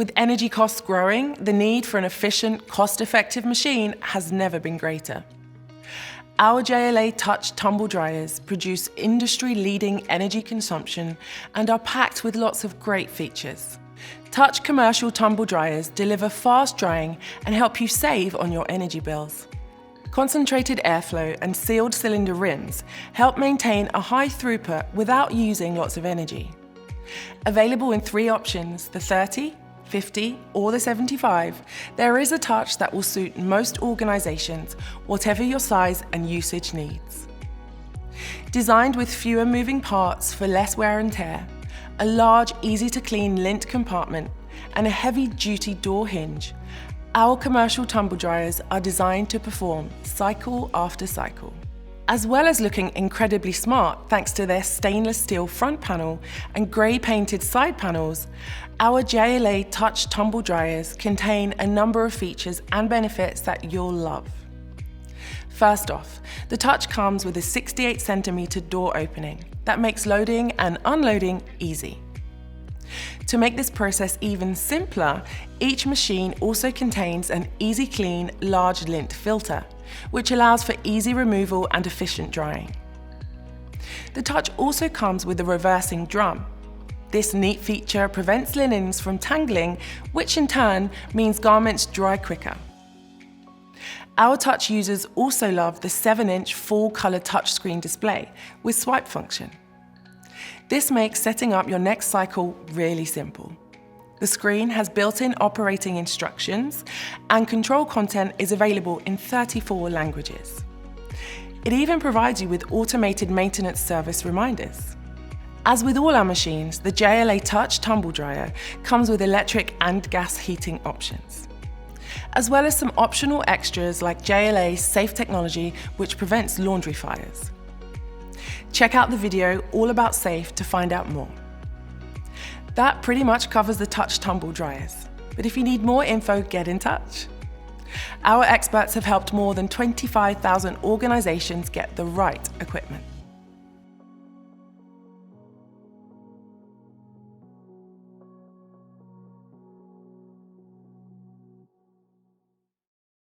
With energy costs growing, the need for an efficient, cost-effective machine has never been greater. Our JLA Touch Tumble Dryers produce industry-leading energy consumption and are packed with lots of great features. Touch commercial tumble dryers deliver fast drying and help you save on your energy bills. Concentrated airflow and sealed cylinder rims help maintain a high throughput without using lots of energy. Available in 3 options, the 30, 50 or the 75, there is a touch that will suit most organizations, whatever your size and usage needs. Designed with fewer moving parts for less wear and tear, a large, easy-to-clean lint compartment, and a heavy-duty door hinge, our commercial tumble dryers are designed to perform cycle after cycle. As well as looking incredibly smart thanks to their stainless steel front panel and grey-painted side panels, our JLA Touch Tumble Dryers contain a number of features and benefits that you'll love. First off, the Touch comes with a 68cm door opening that makes loading and unloading easy. To make this process even simpler, each machine also contains an easy clean large lint filter, which allows for easy removal and efficient drying. The Touch also comes with a reversing drum. This neat feature prevents linens from tangling, which in turn means garments dry quicker. Our Touch users also love the 7-inch full-color touchscreen display with swipe function. This makes setting up your next cycle really simple. The screen has built-in operating instructions, and control content is available in 34 languages. It even provides you with automated maintenance service reminders. As with all our machines, the JLA Touch Tumble Dryer comes with electric and gas heating options, as well as some optional extras like JLA Safe Technology, which prevents laundry fires. Check out the video all about Safe to find out more. That pretty much covers the Touch Tumble Dryers, but if you need more info, get in touch. Our experts have helped more than 25,000 organizations get the right equipment.